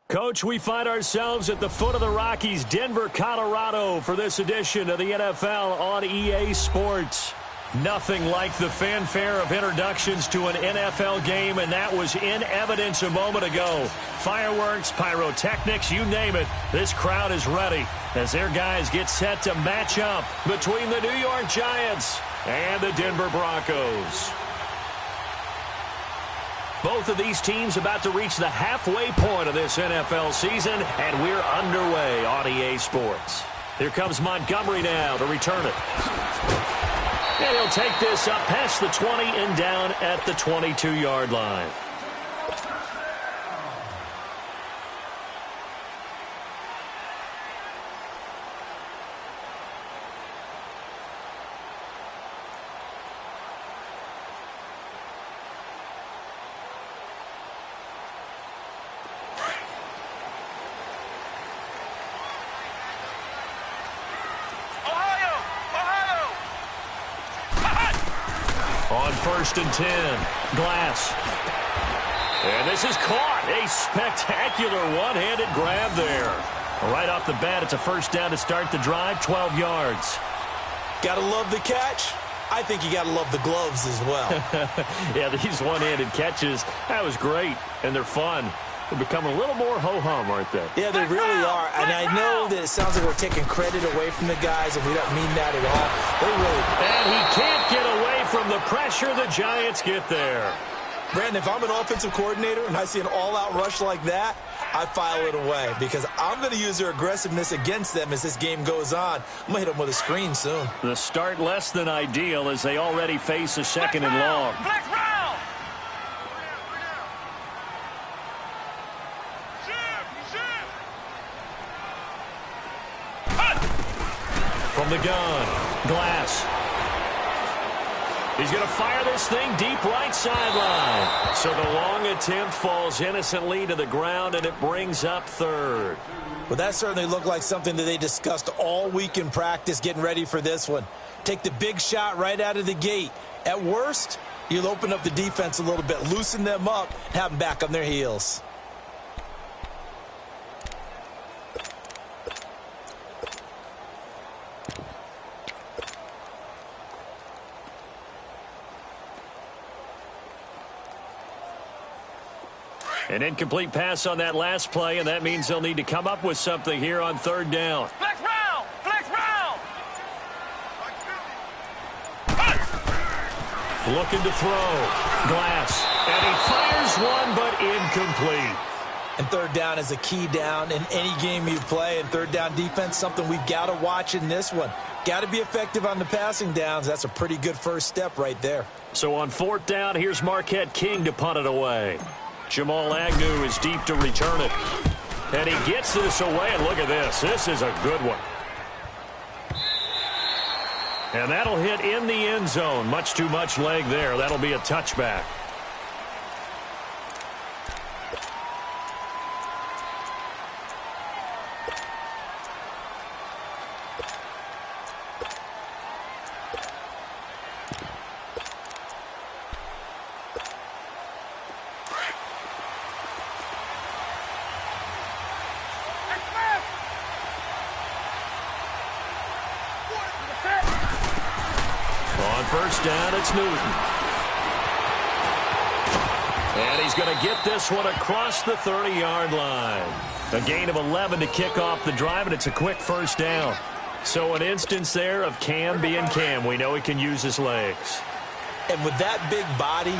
Coach, we find ourselves at the foot of the Rockies, Denver, Colorado, for this edition of the NFL on EA Sports. Nothing like the fanfare of introductions to an NFL game, and that was in evidence a moment ago. Fireworks, pyrotechnics, you name it. This crowd is ready as their guys get set to match up between the New York Giants and the Denver Broncos. Both of these teams about to reach the halfway point of this NFL season, and we're underway on EA Sports. Here comes Montgomery now to return it. And he'll take this up past the 20 and down at the 22-yard line. On 1st and 10, Glass. And this is caught. A spectacular one-handed grab there. Right off the bat, it's a first down to start the drive, 12 yards. Gotta love the catch. I think you gotta love the gloves as well. Yeah, these one-handed catches, that was great, and they're fun. They've become a little more ho-hum, aren't they? Yeah, they really are. And I know that it sounds like we're taking credit away from the guys, and we don't mean that at all. They really... And he can't get away from the pressure. The Giants get there. Brandon, if I'm an offensive coordinator and I see an all-out rush like that, I file it away because I'm going to use their aggressiveness against them as this game goes on. I'm going to hit them with a screen soon. The start less than ideal as they already face a second and long. From the gun, Glass. He's going to fire this thing deep right sideline. So the long attempt falls innocently to the ground, and it brings up third. Well, that certainly looked like something that they discussed all week in practice getting ready for this one. Take the big shot right out of the gate. At worst, you'll open up the defense a little bit, loosen them up, and have them back on their heels. An incomplete pass on that last play, and that means they'll need to come up with something here on third down. Flex round! Flex round! Looking to throw. Glass. And he fires one, but incomplete. And third down is a key down in any game you play. And third down defense, something we've got to watch in this one. Got to be effective on the passing downs. That's a pretty good first step right there. So on 4th down, here's Marquette King to punt it away. Jamal Agnew is deep to return it. And he gets this away, and look at this. This is a good one. And that'll hit in the end zone. Much too much leg there. That'll be a touchback. On 1st down, it's Newton. And he's going to get this one across the 30-yard line. A gain of 11 to kick off the drive, and it's a quick first down. So an instance there of Cam being Cam. We know he can use his legs. And with that big body,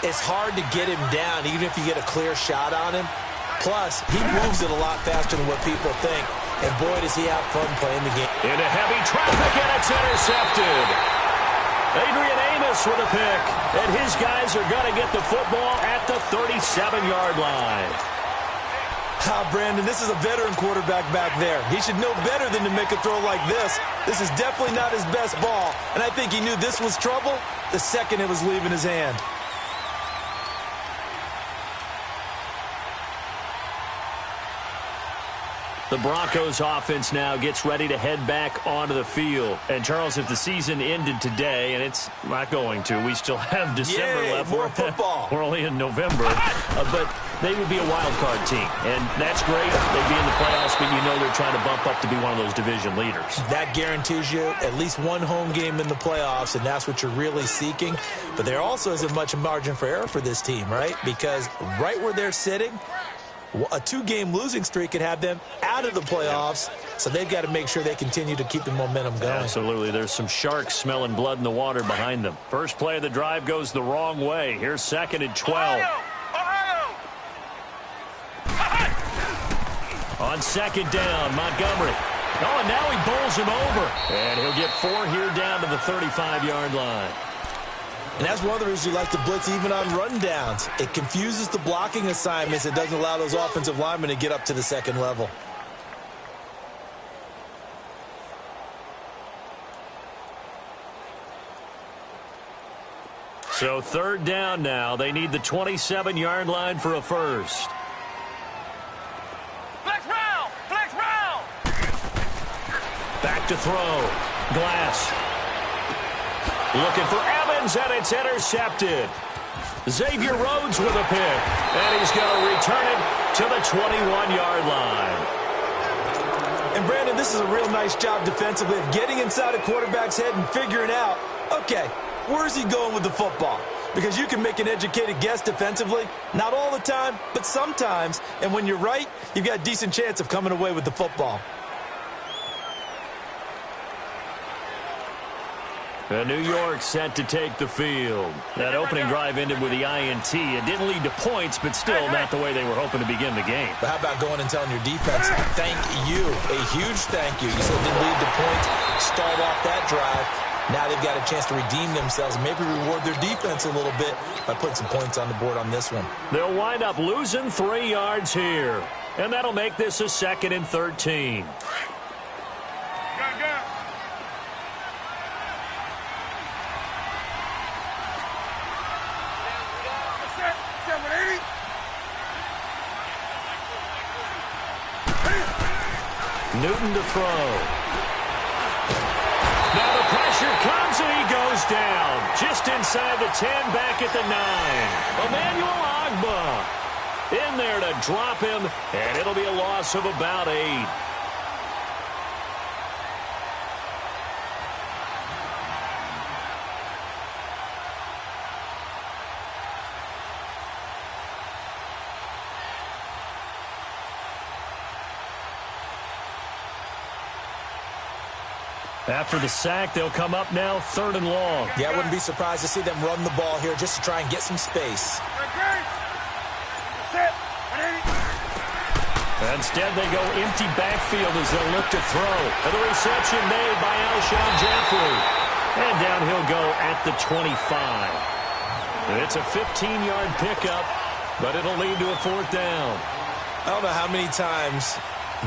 it's hard to get him down, even if you get a clear shot on him. Plus, he moves it a lot faster than what people think. And boy, does he have fun playing the game. Into heavy traffic, and it's intercepted. Adrian Amos with a pick. And his guys are going to get the football at the 37-yard line. Brandon, this is a veteran quarterback back there. He should know better than to make a throw like this. This is definitely not his best ball. And I think he knew this was trouble the second it was leaving his hand. The Broncos offense now gets ready to head back onto the field. And, Charles, if the season ended today, and it's not going to, we still have December left. More football. We're only in November. But they would be a wild card team. And that's great. They'd be in the playoffs, but you know they're trying to bump up to be one of those division leaders. That guarantees you at least one home game in the playoffs, and that's what you're really seeking. But there also isn't much margin for error for this team, right? Because right where they're sitting, a 2-game losing streak could have them out of the playoffs, so they've got to make sure they continue to keep the momentum going. Absolutely. There's some sharks smelling blood in the water behind them. First play of the drive goes the wrong way. Here's 2nd and 12. On 2nd down, Montgomery. Oh, and now he bowls him over. And he'll get 4 here down to the 35-yard line. And that's one of the reasons you like to blitz even on rundowns. It confuses the blocking assignments. It doesn't allow those offensive linemen to get up to the second level. So 3rd down now. They need the 27-yard line for a first. Flex round! Flex round! Back to throw. Glass. Looking for Evans, and it's intercepted. Xavier Rhodes with a pick, and he's going to return it to the 21-yard line. And, Brandon, this is a real nice job defensively of getting inside a quarterback's head and figuring out, okay, where's he going with the football? Because you can make an educated guess defensively, not all the time, but sometimes. And when you're right, you've got a decent chance of coming away with the football. New York set to take the field. That opening drive ended with the INT. It didn't lead to points, but still not the way they were hoping to begin the game. But how about going and telling your defense, thank you, a huge thank you. You said it didn't lead to points, stalled off that drive. Now they've got a chance to redeem themselves and maybe reward their defense a little bit by putting some points on the board on this one. They'll wind up losing 3 yards here, and that'll make this a 2nd and 13. Newton to throw. Now the pressure comes and he goes down. Just inside the 10, back at the 9. Emmanuel Ogbah in there to drop him, and it'll be a loss of about 8. After the sack, they'll come up now 3rd and long. Yeah, I wouldn't be surprised to see them run the ball here just to try and get some space. Instead, they go empty backfield as they'll look to throw. And the reception made by Alshon Jeffrey. And down he'll go at the 25. It's a 15-yard pickup, but it'll lead to a 4th down. I don't know how many times,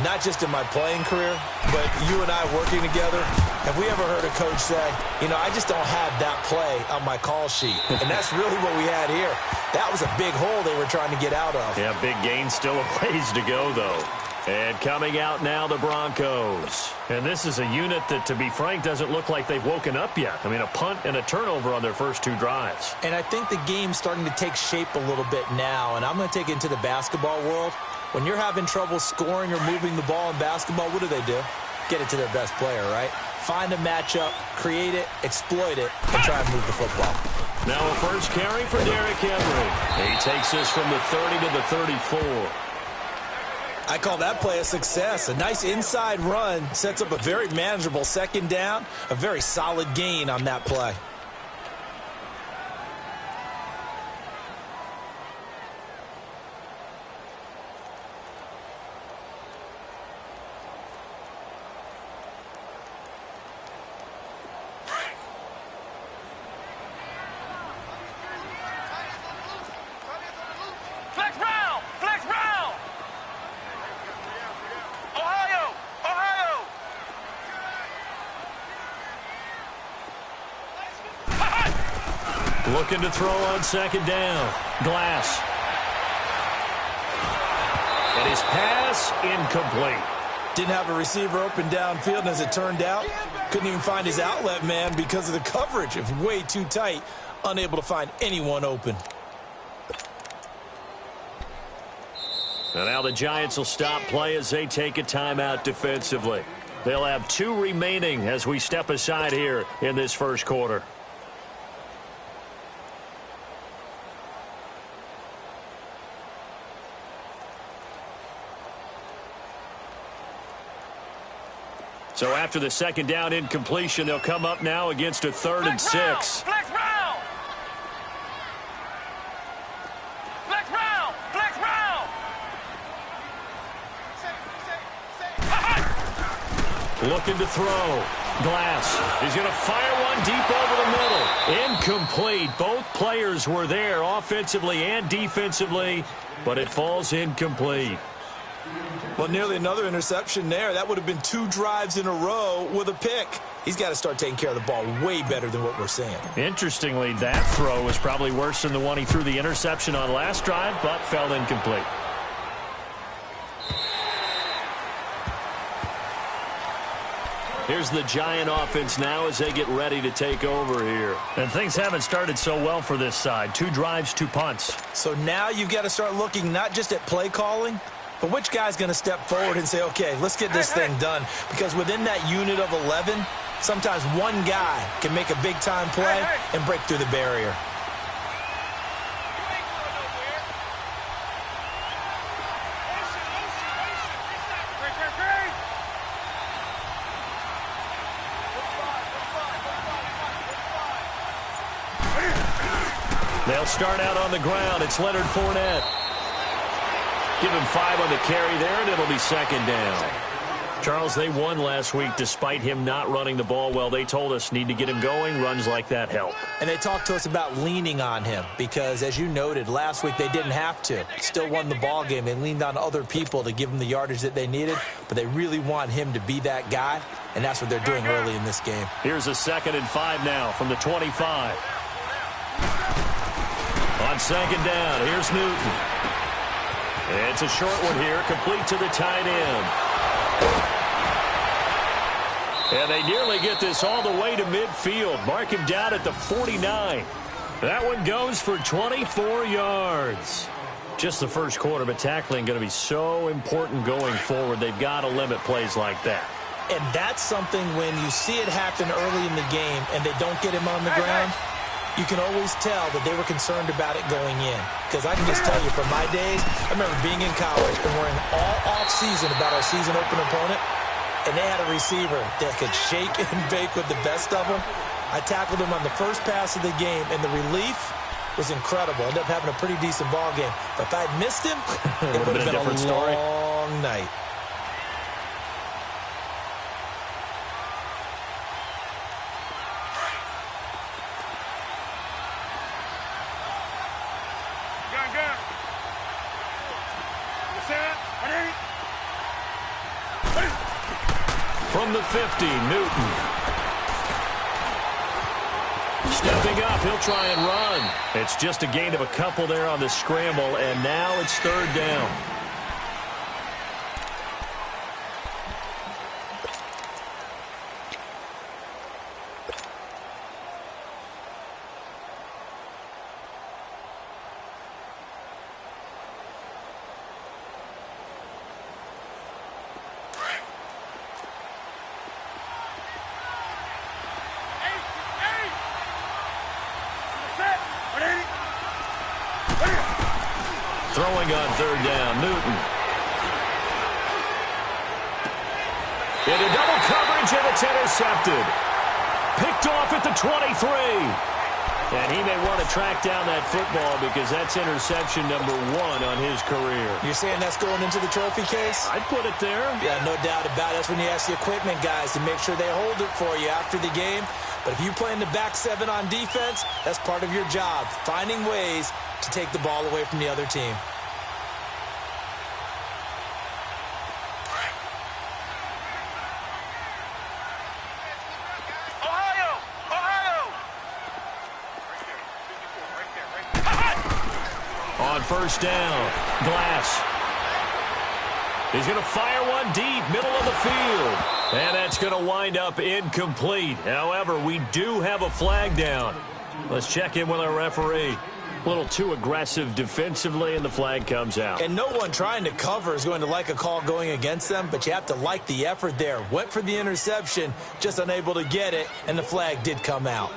not just in my playing career, but you and I working together, have we ever heard a coach say, you know, I just don't have that play on my call sheet. And that's really what we had here. That was a big hole they were trying to get out of. Yeah, big gain, still a ways to go, though. And coming out now, the Broncos. And this is a unit that, to be frank, doesn't look like they've woken up yet. I mean, a punt and a turnover on their first 2 drives. And I think the game's starting to take shape a little bit now. And I'm going to take it into the basketball world. When you're having trouble scoring or moving the ball in basketball, what do? Get it to their best player, right? Find a matchup, create it, exploit it, and try and move the football. Now a first carry for Derrick Henry. He takes this from the 30 to the 34. I call that play a success. A nice inside run sets up a very manageable 2nd down, a very solid gain on that play. Looking to throw on 2nd down. Glass. And his pass incomplete. Didn't have a receiver open downfield, and as it turned out, couldn't even find his outlet man because of the coverage. It was way too tight, unable to find anyone open. And now the Giants will stop play as they take a timeout defensively. They'll have 2 remaining as we step aside here in this first quarter. So after the second down incompletion, they'll come up now against a 3rd and 6. Flex round! Flex round! Flex round! Looking to throw. Glass. He's going to fire one deep over the middle. Incomplete. Both players were there offensively and defensively, but it falls incomplete. Well, nearly another interception there. That would have been 2 drives in a row with a pick. He's got to start taking care of the ball way better than what we're seeing. Interestingly, that throw was probably worse than the one he threw the interception on last drive, but fell incomplete. Here's the Giant offense now as they get ready to take over here. And things haven't started so well for this side. 2 drives, 2 punts. So now you've got to start looking not just at play calling, but which guy's going to step forward and say, okay, let's get this thing done. Because within that unit of 11, sometimes one guy can make a big-time play and break through the barrier. They'll start out on the ground. It's Leonard Fournette. Give him 5 on the carry there, and it'll be 2nd down. Charles, they won last week despite him not running the ball well. They told us need to get him going. Runs like that help. And they talked to us about leaning on him because, as you noted, last week they didn't have to. Still won the ball game. They leaned on other people to give them the yardage that they needed, but they really want him to be that guy, and that's what they're doing early in this game. Here's a 2nd and 5 now from the 25. On 2nd down, here's Newton. It's a short one here, complete to the tight end. And they nearly get this all the way to midfield. Mark him down at the 49. That one goes for 24 yards. Just the first quarter, but tackling going to be so important going forward. They've got to limit plays like that. And that's something when you see it happen early in the game and they don't get him on the ground, you can always tell that they were concerned about it going in. Because I can just tell you from my days, I remember being in college and worrying all off-season about our season open opponent, and they had a receiver that could shake and bake with the best of them. I tackled him on the first pass of the game, and the relief was incredible. Ended up having a pretty decent ball game. But if I'd missed him, it would have been a long night. From the 50, Newton. Stepping up, he'll try and run. It's just a gain of a couple there on the scramble, and now it's 3rd down. Throwing on 3rd down, Newton. Into double coverage, and it's intercepted. Picked off at the 23. And he may want to track down that football because that's interception number 1 on his career. You're saying that's going into the trophy case? I'd put it there. Yeah, no doubt about it. That's when you ask the equipment guys to make sure they hold it for you after the game. But if you play in the back 7 on defense, that's part of your job, finding ways to take the ball away from the other team. On 1st down, Glass. He's going to fire one deep, middle of the field. And that's going to wind up incomplete. However, we do have a flag down. Let's check in with our referee. A little too aggressive defensively, and the flag comes out. And no one trying to cover is going to like a call going against them, but you have to like the effort there. Went for the interception, just unable to get it, and the flag did come out.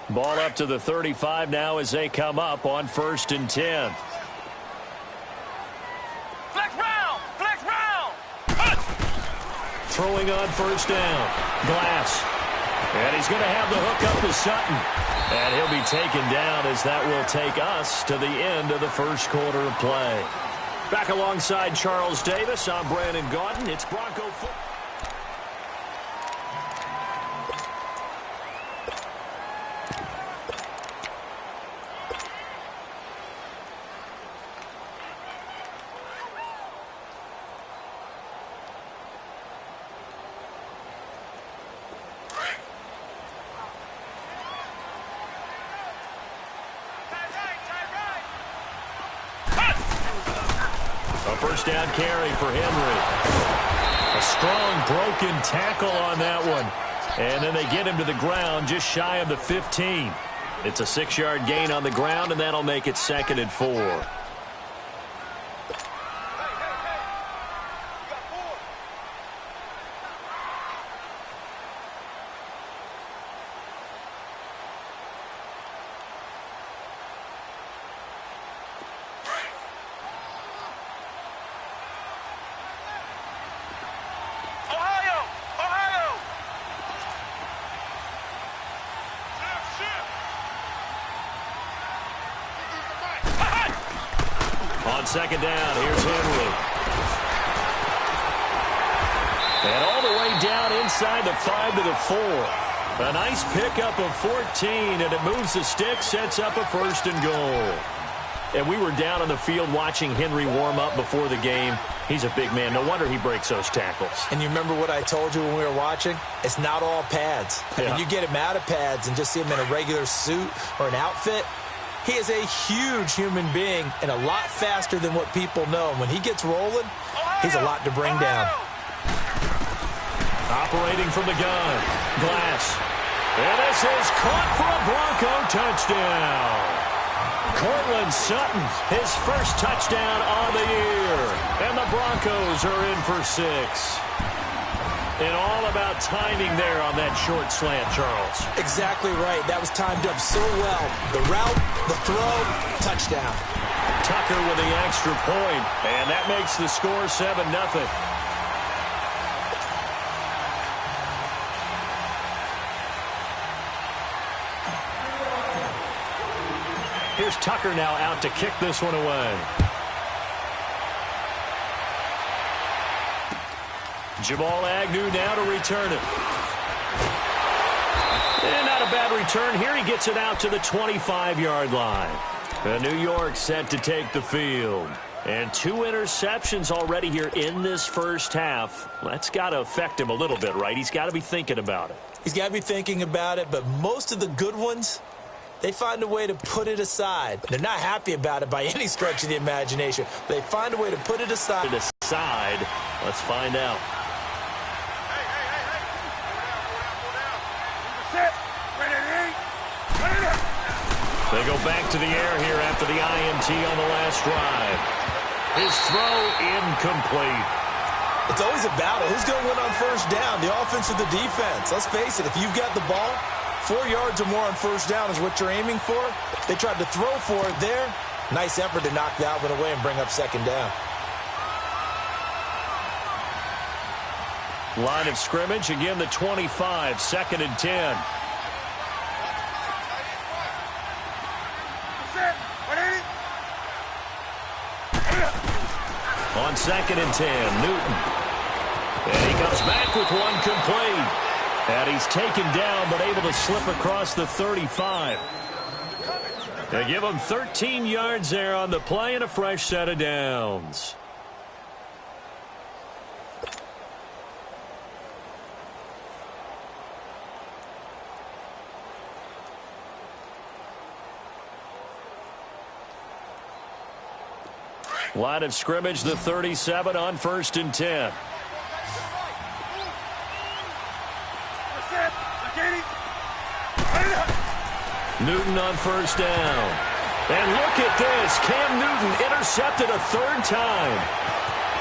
Ball up to the 35 now as they come up on 1st and 10. Flex round! Flex round! Throwing on 1st down. Glass. And he's going to have the hook up to Sutton. And he'll be taken down as that will take us to the end of the first quarter of play. Back alongside Charles Davis, I'm Brandon Gaudin. It's Bronco football. First down carry for Henry. A strong broken tackle on that one. And then they get him to the ground just shy of the 15. It's a 6-yard gain on the ground, and that'll make it 2nd and 4. Second down, here's Henry. And all the way down inside the 5 to the 4. A nice pickup of 14, and it moves the stick, sets up a 1st and goal. And we were down on the field watching Henry warm up before the game. He's a big man. No wonder he breaks those tackles. And you remember what I told you when we were watching? It's not all pads. I mean, you get him out of pads and just see him in a regular suit or an outfit. He is a huge human being and a lot faster than what people know. When he gets rolling, he's a lot to bring down. Operating from the gun, Glass. And this is caught for a Bronco touchdown. Cortland Sutton, his first touchdown on the year. And the Broncos are in for 6. And all about timing there on that short slant, Charles. Exactly right. That was timed up so well. The route, the throw, touchdown. Tucker with the extra point, and that makes the score 7-0. Here's Tucker now out to kick this one away. Jamal Agnew now to return it. And not a bad return here. He gets it out to the 25-yard line. And New York set to take the field. And 2 interceptions already here in this first half. That's got to affect him a little bit, right? He's got to be thinking about it. He's got to be thinking about it, but most of the good ones, they find a way to put it aside. They're not happy about it by any stretch of the imagination. They find a way to put it aside. Let's find out. They go back to the air here after the INT on the last drive. His throw incomplete. It's always a battle. Who's going to win on first down, the offense or the defense? Let's face it, if you've got the ball, 4 yards or more on first down is what you're aiming for. They tried to throw for it there. Nice effort to knock that one away and bring up second down. Line of scrimmage, again the 25, 2nd and 10. On 2nd and 10, Newton. And he comes back with one complete. And he's taken down but able to slip across the 35. They give him 13 yards there on the play and a fresh set of downs. Line of scrimmage, the 37 on 1st and 10. Newton on first down. And look at this. Cam Newton intercepted a third time.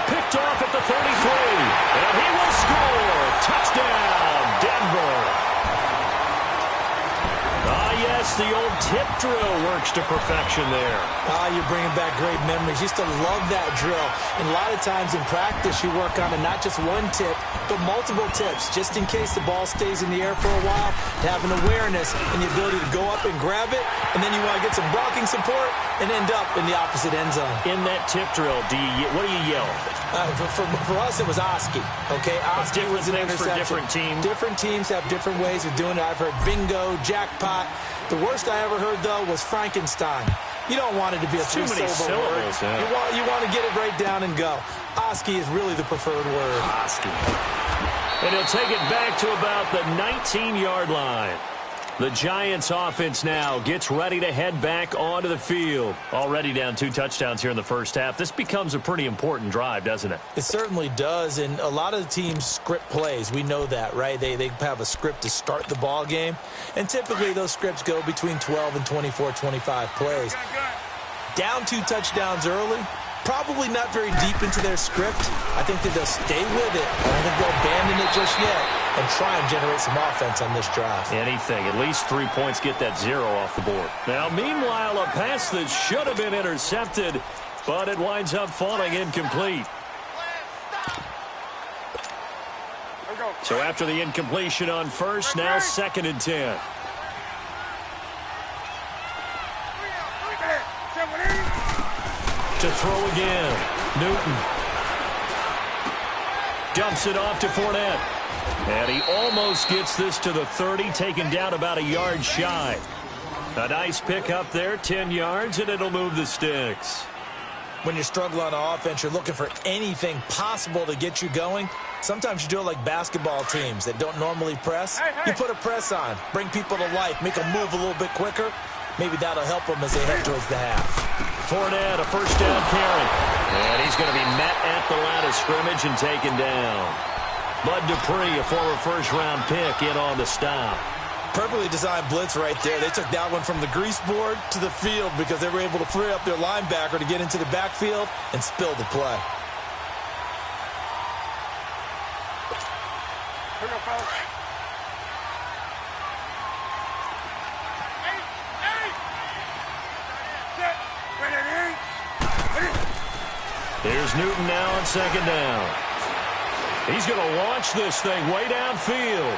Picked off at the 33. And he will score. Touchdown, Denver. Yes, the old tip drill works to perfection there. You're bringing back great memories. Used to love that drill. And a lot of times in practice, you work on it, not just one tip, but multiple tips, just in case the ball stays in the air for a while, to have an awareness and the ability to go up and grab it, and then you want to get some blocking support and end up in the opposite end zone. In that tip drill, what do you yell? For us, it was Oski. Okay, Oski was an interception. For different teams. Different teams have different ways of doing it. I've heard bingo, jackpot. The worst I ever heard, though, was Frankenstein. You don't want it to be a three-syllable word. Yeah. You want to get it right down and go. Oski is really the preferred word. Oski. And he'll take it back to about the 19-yard line. The Giants offense now gets ready to head back onto the field. Already down 2 touchdowns here in the first half. This becomes a pretty important drive, doesn't it? It certainly does, and a lot of the teams script plays. We know that, right? They have a script to start the ball game, and typically those scripts go between 12 and 24, 25 plays. Down 2 touchdowns early, probably not very deep into their script. I think that they'll stay with it. I don't think they'll abandon it just yet and try and generate some offense on this drive. Anything. At least 3 points, get that 0 off the board. Now, meanwhile, a pass that should have been intercepted, but it winds up falling incomplete. So after the incompletion on first, now 2nd and 10. To throw again. Newton. Dumps it off to Fournette. And he almost gets this to the 30, taken down about a yard shy. A nice pick up there, 10 yards, and it'll move the sticks. When you're struggling on offense, you're looking for anything possible to get you going. Sometimes you do it like basketball teams that don't normally press. You put a press on, bring people to life, make them move a little bit quicker. Maybe that'll help them as they head towards the half. Fournette, a first down carry. And he's going to be met at the line of scrimmage and taken down. Bud Dupree, a former first-round pick, in on the stop. Perfectly designed blitz right there. They took that one from the grease board to the field because they were able to free up their linebacker to get into the backfield and spill the play. Here we go, fellas. Here's Newton now on 2nd down. He's going to launch this thing way downfield.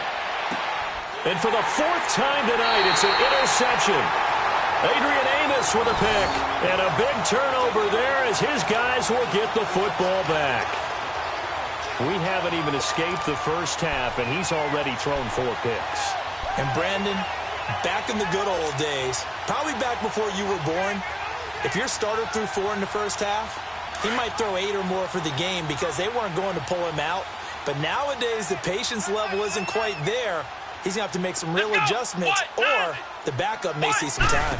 And for the 4th time tonight, it's an interception. Adrian Amos with a pick. And a big turnover there as his guys will get the football back. We haven't even escaped the first half, and he's already thrown 4 picks. And Brandon, back in the good old days, probably back before you were born, if your starter threw 4 in the first half, he might throw 8 or more for the game because they weren't going to pull him out. But nowadays, the patience level isn't quite there. He's going to have to make some real adjustments, or the backup may see some time.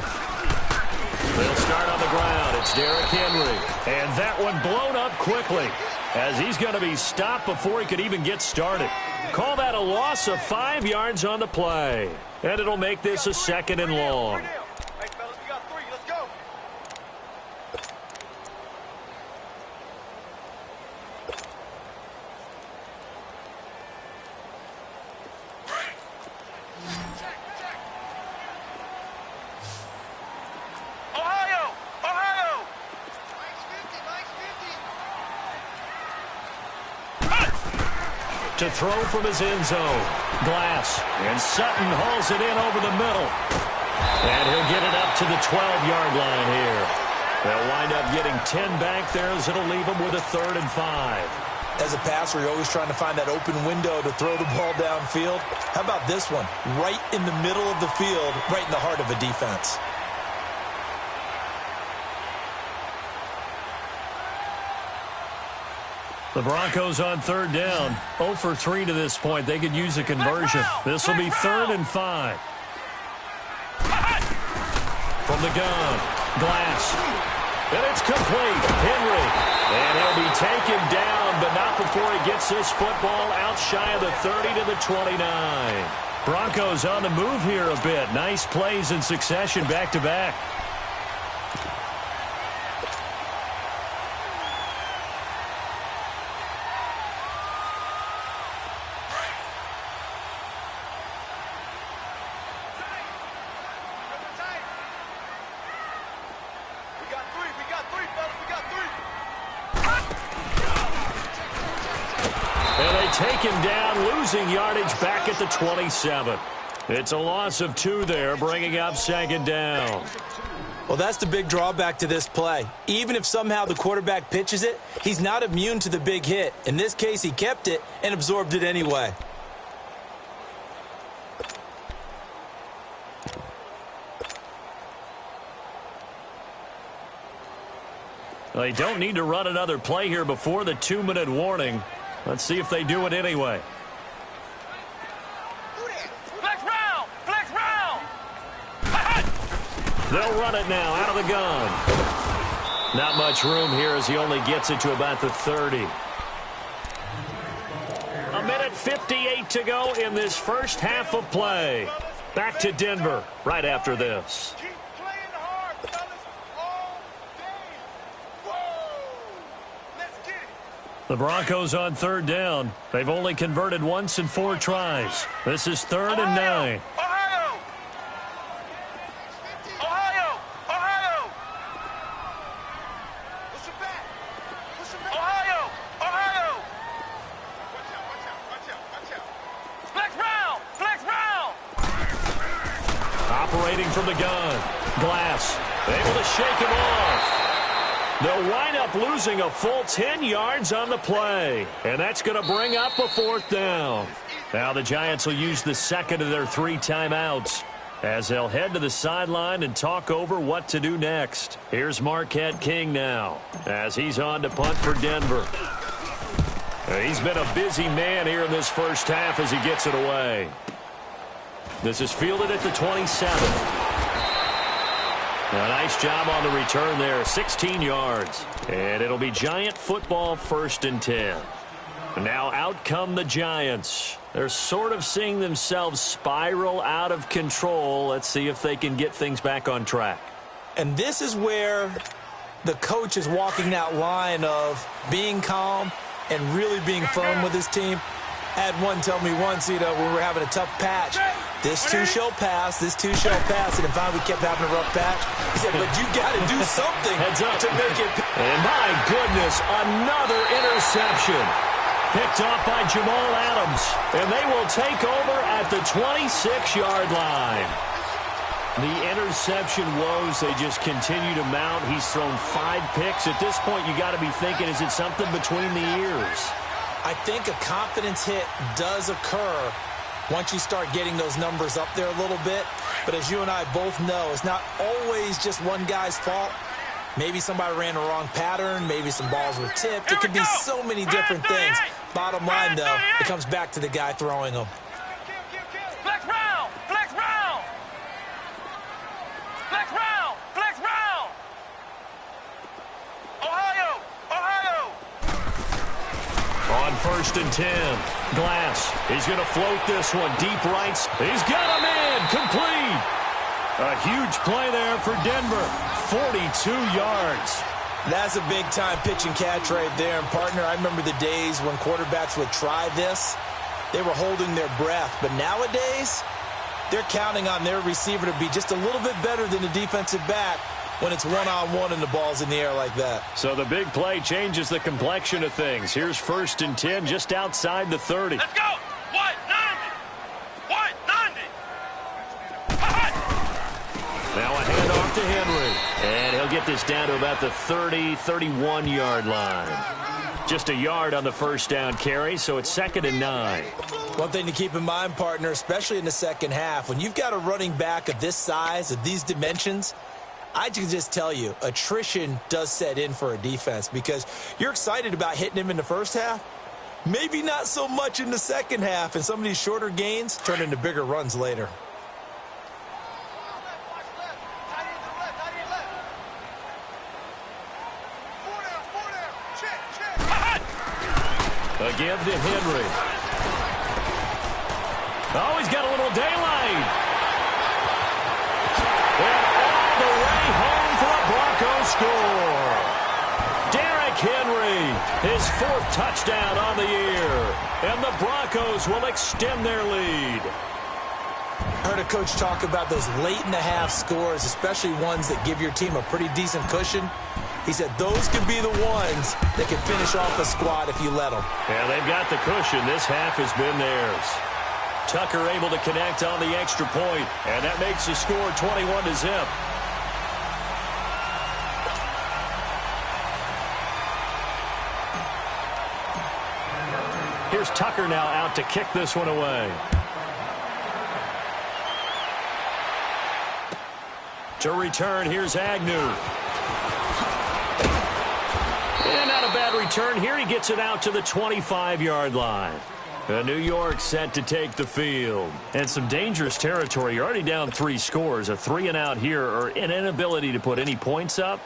They'll start on the ground. It's Derrick Henry. And that one blown up quickly as he's going to be stopped before he could even get started. Call that a loss of 5 yards on the play. And it'll make this a 2nd and long. Hey, fellas, we got 3. Let's go. Ohio! Ohio! To throw from his end zone. Glass. And Sutton hauls it in over the middle. And he'll get it up to the 12-yard line here. They'll wind up getting 10 back there as it'll leave them with a 3rd and 5. As a passer, you're always trying to find that open window to throw the ball downfield. How about this one? Right in the middle of the field, right in the heart of a defense. The Broncos on 3rd down. 0 for 3 to this point. They could use a conversion. This will be 3rd and 5. From the gun, Glass. And it's complete. Henry. And he'll be taken down, but not before he gets this football out shy of the 30 to the 29. Broncos on the move here a bit. Nice plays in succession back-to-back. Take him down, Losing yardage back at the 27. It's a loss of 2 there, bringing up second down. Well, that's the big drawback to this play. Even if somehow the quarterback pitches it, he's not immune to the big hit. In this case, he kept it and absorbed it anyway. They don't need to run another play here before the 2-minute warning. Let's see if they do it anyway. Flex round! Flex round! They'll run it now out of the gun. Not much room here as he only gets it to about the 30. 1:58 to go in this first half of play. Back to Denver right after this. Keep playing hard, fellas, all day. Whoa! Let's get it. The Broncos on third down. They've only converted once in 4 tries. This is 3rd and 9. Ohio! Ohio! Ohio! Push it back. Push it back. Ohio! Ohio! Watch out, watch out, watch out, watch out. Flex round! Flex round! Operating from the gun. Glass able to shake him off. They'll wind up losing a full 10 yards on the play. And that's going to bring up a 4th down. Now the Giants will use the second of their 3 timeouts as they'll head to the sideline and talk over what to do next. Here's Marquette King now as he's on to punt for Denver. He's been a busy man here in this first half as he gets it away. This is fielded at the 27. A nice job on the return there, 16 yards. And it'll be Giant football 1st and 10. Now out come the Giants. They're sort of seeing themselves spiral out of control. Let's see if they can get things back on track. And this is where the coach is walking that line of being calm and really being firm with his team. I had one tell me once, when we were having a tough patch, this too shall pass, this too shall pass. And if we kept having a rough patch, he said, but you got to do something to make it. And my goodness, another interception. Picked off by Jamal Adams. And they will take over at the 26-yard line. The interception woes, they just continue to mount. He's thrown 5 picks. At this point, you got to be thinking, is it something between the ears? I think a confidence hit does occur once you start getting those numbers up there a little bit. But as you and I both know, it's not always just one guy's fault. Maybe somebody ran the wrong pattern. Maybe some balls were tipped. It could be so many different things. Bottom line, though, it comes back to the guy throwing them. Flex round! Flex round! Flex round! Flex round! Ohio! Ohio! On 1st and 10, Glass. He's going to float this one deep right. He's got him in. Complete. A huge play there for Denver. 42 yards. That's a big-time pitch and catch right there. And, partner, I remember the days when quarterbacks would try this. They were holding their breath. But nowadays, they're counting on their receiver to be just a little bit better than the defensive back when it's one-on-one and the ball's in the air like that. So the big play changes the complexion of things. Here's 1st and 10 just outside the 30. Let's go! 190! 190! Now a handoff to Henry. And he'll get this down to about the 30, 31-yard line. Just a yard on the 1st down carry, so it's 2nd and 9. One thing to keep in mind, partner, especially in the second half, when you've got a running back of this size, of these dimensions, I can just tell you, attrition does set in for a defense because you're excited about hitting him in the first half. Maybe not so much in the second half, and some of these shorter gains turn into bigger runs later. A give to Henry. Oh, he's got a little daylight. And all the way home for a Broncos score. Derrick Henry, his 4th touchdown on the year. And the Broncos will extend their lead. I heard a coach talk about those late-in-the-half scores, especially ones that give your team a pretty decent cushion. He said those could be the ones that can finish off a squad if you let them. Yeah, they've got the cushion. This half has been theirs. Tucker able to connect on the extra point, and that makes the score 21-0. Here's Tucker now out to kick this one away. To return, here's Agnew. And not a bad return here. He gets it out to the 25-yard line. New York set to take the field. And some dangerous territory. You're already down 3 scores. A 3-and-out here, or an inability to put any points up.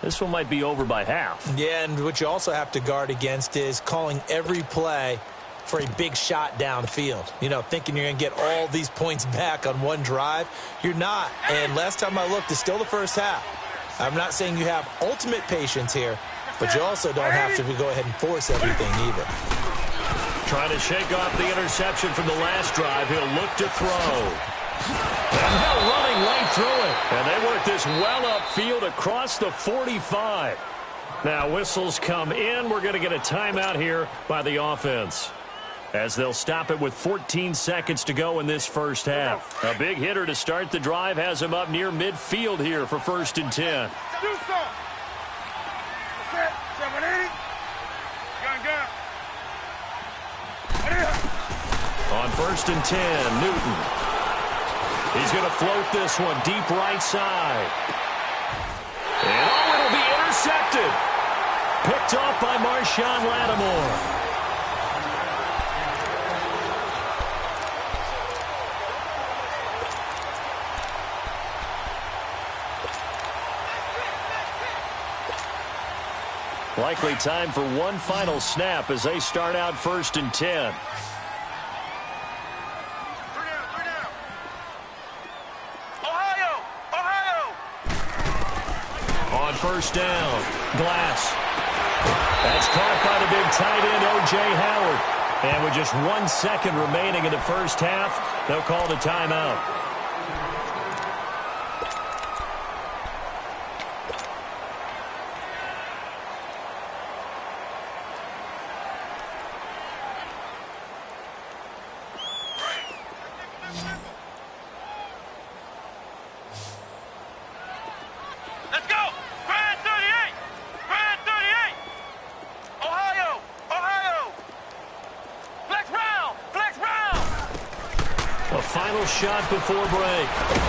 This one might be over by half. Yeah, and what you also have to guard against is calling every play for a big shot downfield. You know, thinking you're going to get all these points back on one drive. You're not. And last time I looked, it's still the first half. I'm not saying you have ultimate patience here, but you also don't have to go ahead and force everything either. Trying to shake off the interception from the last drive. He'll look to throw. And they're running right through it. And they work this well upfield across the 45. Now whistles come in. We're going to get a timeout here by the offense, as they'll stop it with 14 seconds to go in this first half. A big hitter to start the drive has him up near midfield here for 1st and 10. Do something. That's it. 780. Gun. On 1st and 10, Newton. He's going to float this one deep right side. And it'll be intercepted. Picked off by Marshawn Lattimore. Likely time for one final snap as they start out 1st and 10. On 1st down, Glass. That's caught by the big tight end, O.J. Howard. And with just 1 second remaining in the first half, they'll call the timeout. Shot before break.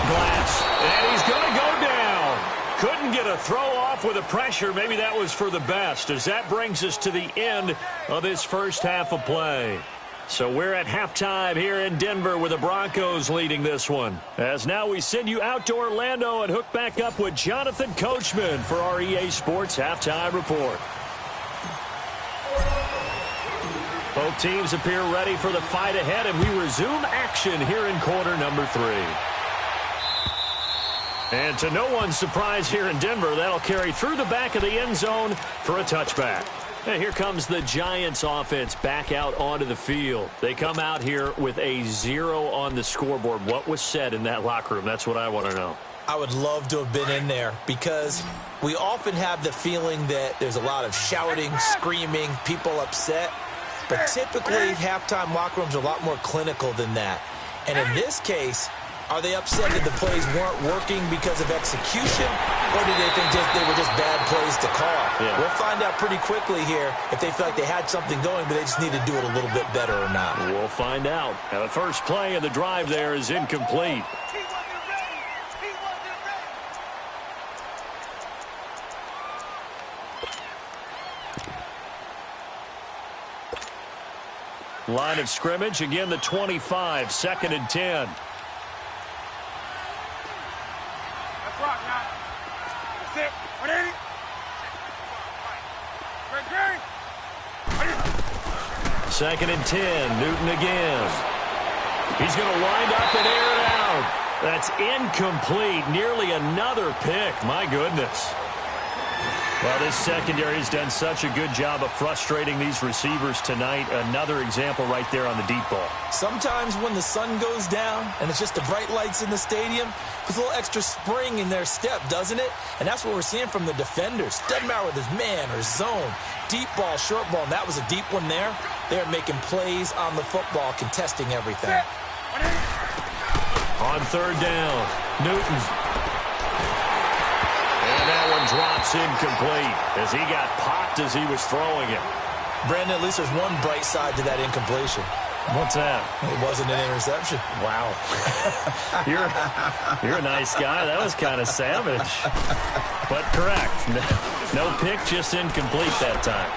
Glass. And he's going to go down. Couldn't get a throw off with the pressure. Maybe that was for the best, as that brings us to the end of this first half of play. So we're at halftime here in Denver with the Broncos leading this one. As now we send you out to Orlando and hook back up with Jonathan Coachman for our EA Sports Halftime Report. Both teams appear ready for the fight ahead, and we resume action here in quarter number 3. And to no one's surprise here in Denver, that'll carry through the back of the end zone for a touchback. And here comes the Giants offense back out onto the field. They come out here with a 0 on the scoreboard. What was said in that locker room? That's what I want to know. I would love to have been in there, because we often have the feeling that there's a lot of shouting, screaming, people upset. But typically, halftime locker rooms are a lot more clinical than that. And in this case, are they upset that the plays weren't working because of execution, or did they think they were just bad plays to call? Yeah. We'll find out pretty quickly here if they feel like they had something going, but they just need to do it a little bit better or not. We'll find out. Now, the first play of the drive there is incomplete. Line of scrimmage, again the 25, 2nd and 10. Let's rock now. That's it. 180. Great game. 2nd and 10, Newton again. He's going to wind up and air it out. That's incomplete. Nearly another pick. My goodness. Well, this secondary has done such a good job of frustrating these receivers tonight. Another example right there on the deep ball. Sometimes when the sun goes down and it's just the bright lights in the stadium, there's a little extra spring in their step, doesn't it? And that's what we're seeing from the defenders. Doesn't matter whether it's man or zone, deep ball, short ball, and that was a deep one there. They're making plays on the football, contesting everything. On third down, Newton. And that one drops incomplete as he got popped as he was throwing it. Brandon, at least there's one bright side to that incompletion. What's that? It wasn't an interception. Wow. You're a nice guy. That was kind of savage. But correct. No pick, just incomplete that time.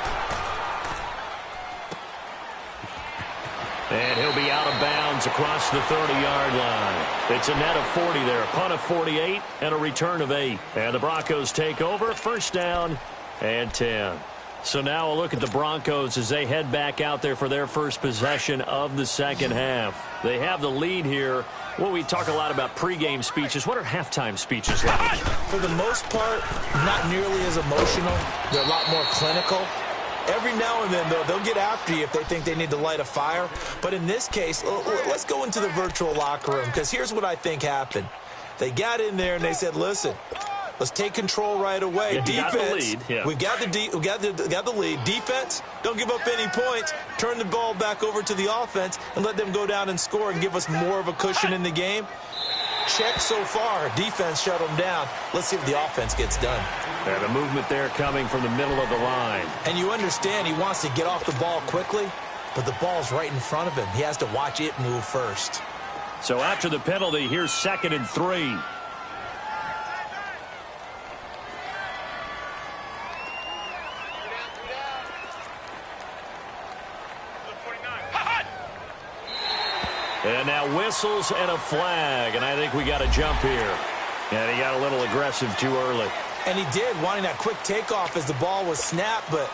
And he'll be out of bounds across the 30-yard line. It's a net of 40 there. A punt of 48 and a return of 8. And the Broncos take over. First down and 10. So now a look at the Broncos as they head back out there for their first possession of the second half. They have the lead here. Well, we talk a lot about pregame speeches. What are halftime speeches like? For the most part, not nearly as emotional. They're a lot more clinical. Every now and then, though, they'll get after you if they think they need to light a fire. But in this case, let's go into the virtual locker room, because here's what I think happened. They got in there and they said, listen, let's take control right away. Yeah, defense, we got the lead. Defense, don't give up any points. Turn the ball back over to the offense and let them go down and score and give us more of a cushion in the game. Check so far. Defense shut them down. Let's see if the offense gets done. And the movement there coming from the middle of the line. And you understand he wants to get off the ball quickly, but the ball's right in front of him. He has to watch it move first. So after the penalty, here's 2nd and 3. And now whistles and a flag, and I think we got a jump here. And he got a little aggressive too early. And he did, wanting that quick takeoff as the ball was snapped, but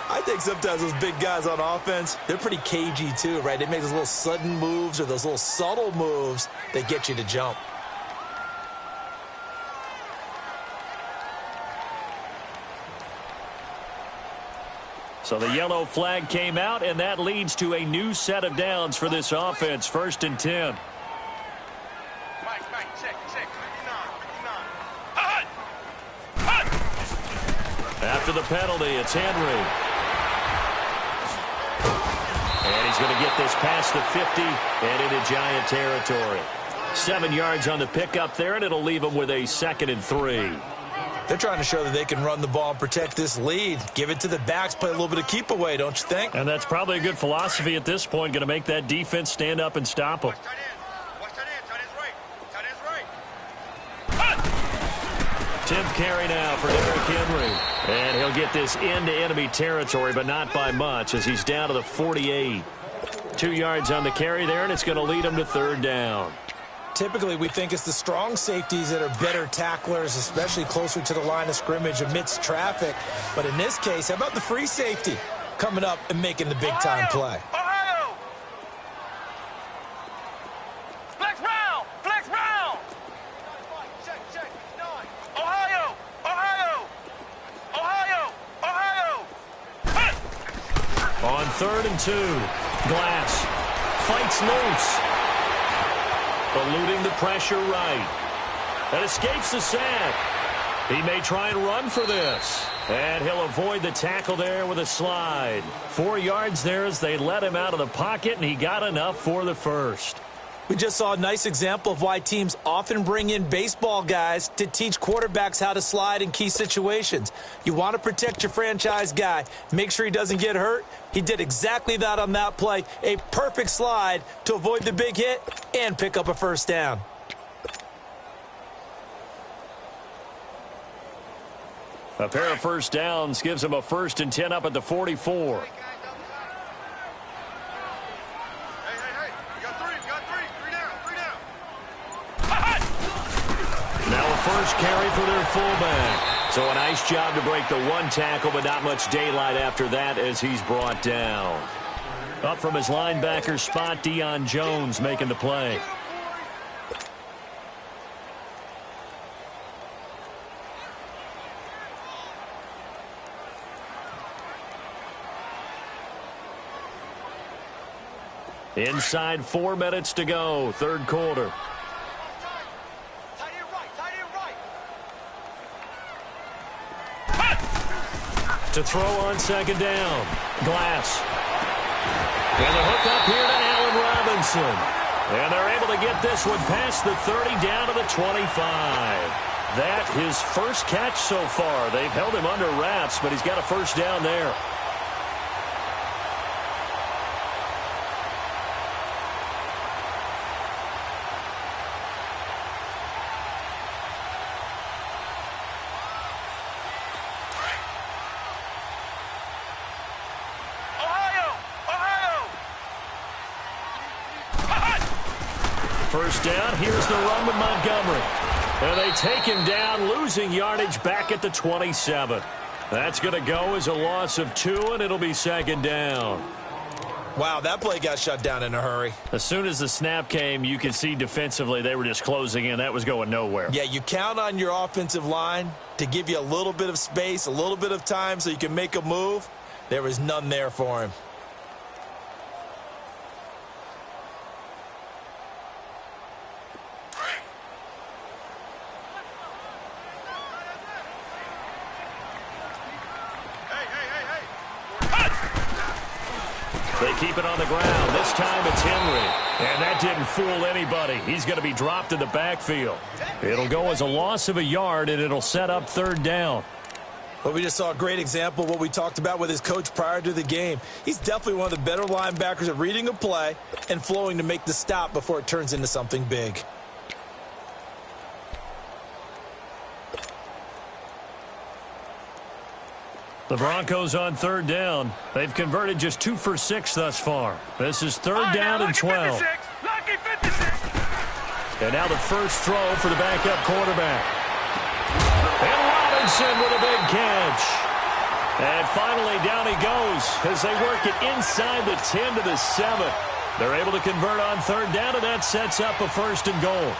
I think sometimes those big guys on offense, they're pretty cagey too, right? They make those little sudden moves or those little subtle moves that get you to jump. So the yellow flag came out, and that leads to a new set of downs for this offense. 1st and 10. Mike, check. 59. After the penalty, it's Henry. And he's going to get this past the 50 and into Giant territory. 7 yards on the pickup there, and it'll leave him with a 2nd and 3. They're trying to show that they can run the ball and protect this lead. Give it to the backs, play a little bit of keep away, don't you think? And that's probably a good philosophy at this point, going to make that defense stand up and stop them. Watch that end. Tight end's right. 10th carry now for Derrick Henry. And he'll get this into enemy territory, but not by much, as he's down to the 48. 2 yards on the carry there, and it's going to lead him to 3rd down. Typically, we think it's the strong safeties that are better tacklers, especially closer to the line of scrimmage amidst traffic. But in this case, how about the free safety coming up and making the big-time play? Ohio! Flex round! Check. 9. Ohio! On 3rd and 2, Glass fights loose. Eluding the pressure right. And escapes the sack. He may try and run for this. And he'll avoid the tackle there with a slide. 4 yards there as they let him out of the pocket, and he got enough for the first. We just saw a nice example of why teams often bring in baseball guys to teach quarterbacks how to slide in key situations. You want to protect your franchise guy. Make sure he doesn't get hurt. He did exactly that on that play. A perfect slide to avoid the big hit and pick up a first down. A pair of first downs gives him a 1st and 10 up at the 44. Hey. You got three. 3 down. Now a first carry for their fullback. So a nice job to break the one tackle, but not much daylight after that as he's brought down. Up from his linebacker spot, Deion Jones making the play. Inside 4 minutes to go, third quarter. To throw on second down. Glass. And the hook up here to Allen Robinson. And they're able to get this one past the 30 down to the 25. That his first catch so far. They've held him under wraps, but he's got a first down there. First down, here's the run with Montgomery. And they take him down, losing yardage back at the 27. That's going to go as a loss of 2, and it'll be second down. Wow, that play got shut down in a hurry. As soon as the snap came, you could see defensively they were just closing in. That was going nowhere. Yeah, you count on your offensive line to give you a little bit of space, a little bit of time so you can make a move. There was none there for him. They keep it on the ground. This time it's Henry. And that didn't fool anybody. He's going to be dropped in the backfield. It'll go as a loss of a yard, and it'll set up third down. Well, we just saw a great example of what we talked about with his coach prior to the game. He's definitely one of the better linebackers at reading a play and flowing to make the stop before it turns into something big. The Broncos on third down. They've converted just 2 for 6 thus far. This is third down and 12. And now the first throw for the backup quarterback. And Robinson with a big catch. And finally down he goes as they work it inside the 10 to the 7. They're able to convert on third down, and that sets up a first and goal.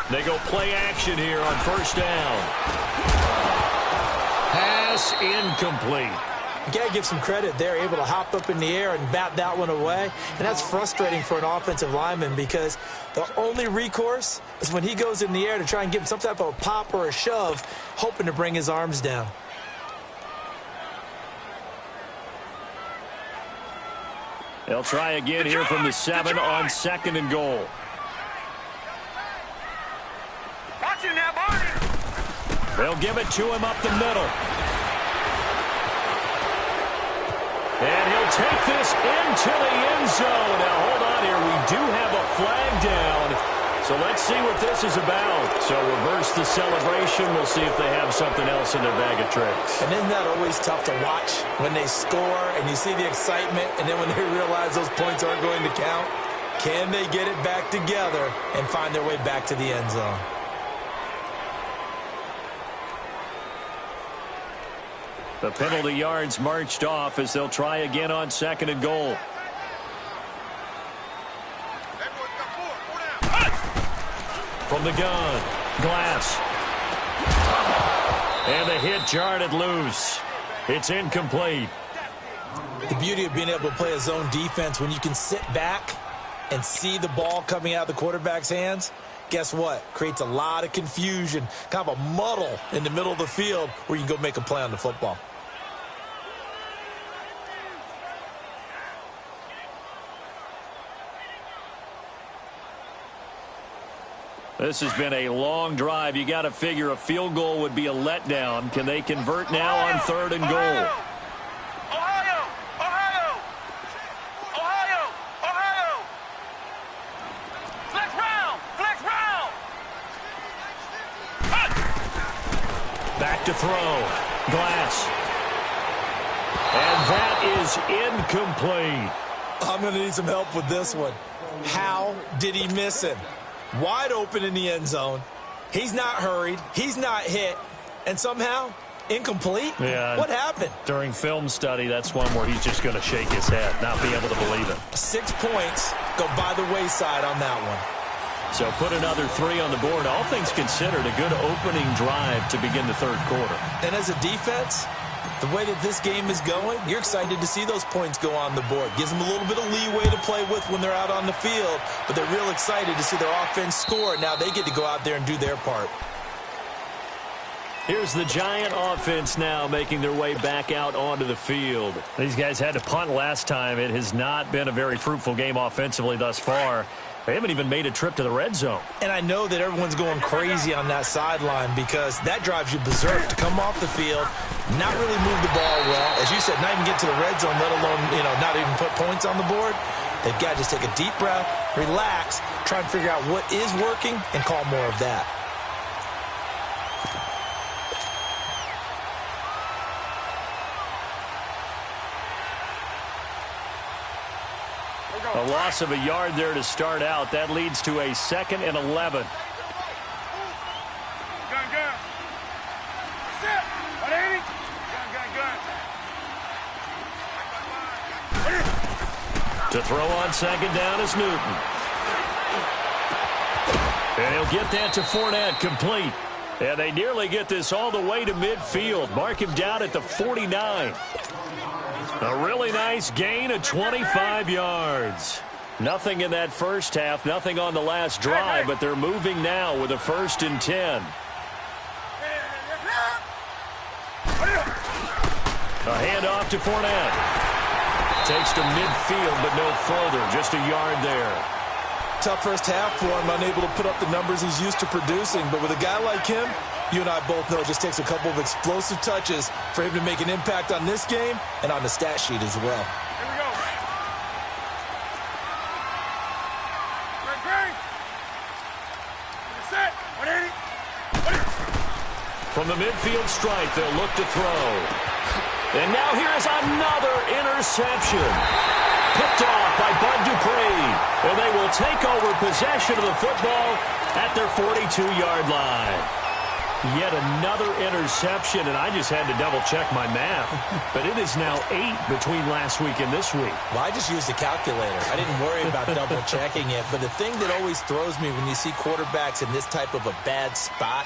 They go play action here on first down. Pass incomplete. You got to give some credit. They're able to hop up in the air and bat that one away. And that's frustrating for an offensive lineman because the only recourse is when he goes in the air to try and give him some type of a pop or a shove, hoping to bring his arms down. They'll try again here from the 7 on second and goal. They'll give it to him up the middle. And he'll take this into the end zone. Now, hold on here. We do have a flag down. So let's see what this is about. So reverse the celebration. We'll see if they have something else in their bag of tricks. And isn't that always tough to watch when they score and you see the excitement, and then when they realize those points aren't going to count? Can they get it back together and find their way back to the end zone? The penalty yards marched off as they'll try again on second and goal. From the gun, Glass. And the hit jarred it loose. It's incomplete. The beauty of being able to play a zone defense when you can sit back and see the ball coming out of the quarterback's hands, guess what? Creates a lot of confusion, kind of a muddle in the middle of the field where you can go make a play on the football. This has been a long drive. You got to figure a field goal would be a letdown. Can they convert now on third and goal? Back to throw. Glass. And that is incomplete. I'm going to need some help with this one. How did he miss him? Wide open in the end zone. He's not hurried. He's not hit. And somehow, incomplete? Yeah. What happened? During film study, that's one where he's just going to shake his head, not be able to believe it. 6 points go by the wayside on that one. So put another 3 on the board. All things considered, a good opening drive to begin the third quarter. And as a defense, the way that this game is going, you're excited to see those points go on the board. Gives them a little bit of leeway to play with when they're out on the field, but they're real excited to see their offense score. Now they get to go out there and do their part. Here's the Giant offense now making their way back out onto the field. These guys had to punt last time. It has not been a very fruitful game offensively thus far. They haven't even made a trip to the red zone. And I know that everyone's going crazy on that sideline because that drives you berserk to come off the field, not really move the ball well. As you said, not even get to the red zone, let alone, not even put points on the board. They've got to just take a deep breath, relax, try and figure out what is working, and call more of that. A loss of a yard there to start out. That leads to a 2nd and 11. Gun. Sit. 180. Gun. To throw on 2nd down is Newton. And he'll get that to Fournette, complete. And they nearly get this all the way to midfield. Mark him down at the 49. A really nice gain of 25 yards. Nothing in that first half, nothing on the last drive, but they're moving now with a 1st and 10. A handoff to Fournette. Takes to midfield, but no further, just a yard there. Tough first half for him, unable to put up the numbers he's used to producing. But with a guy like him, you and I both know it just takes a couple of explosive touches for him to make an impact on this game and on the stat sheet as well. Here we go. Great. Set. 180. From the midfield stripe, they'll look to throw. And now here is another interception. Picked off by Bud Dupree. And they will take over possession of the football at their 42-yard line. Yet another interception, and I just had to double-check my math. But it is now 8 between last week and this week. Well, I just used a calculator. I didn't worry about double-checking it. But the thing that always throws me when you see quarterbacks in this type of a bad spot,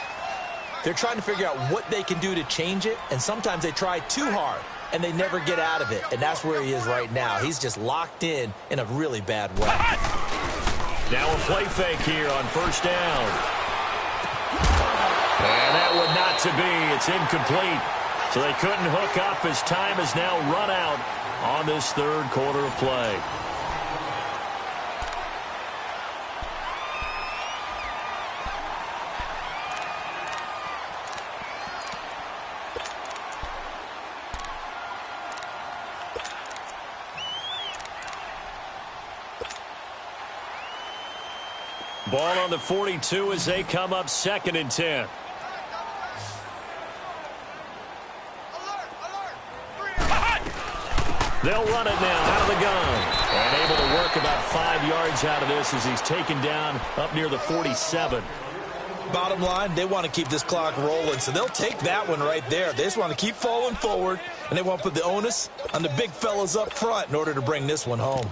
they're trying to figure out what they can do to change it, and sometimes they try too hard, and they never get out of it. And that's where he is right now. He's just locked in a really bad way. Now a play fake here on 1st down. And that one not to be. It's incomplete. So they couldn't hook up as time is now run out on this third quarter of play. Ball on the 42 as they come up 2nd and 10. They'll run it now out of the gun. And able to work about 5 yards out of this as he's taken down up near the 47. Bottom line, they want to keep this clock rolling, so they'll take that one right there. They just want to keep falling forward, and they want to put the onus on the big fellas up front in order to bring this one home.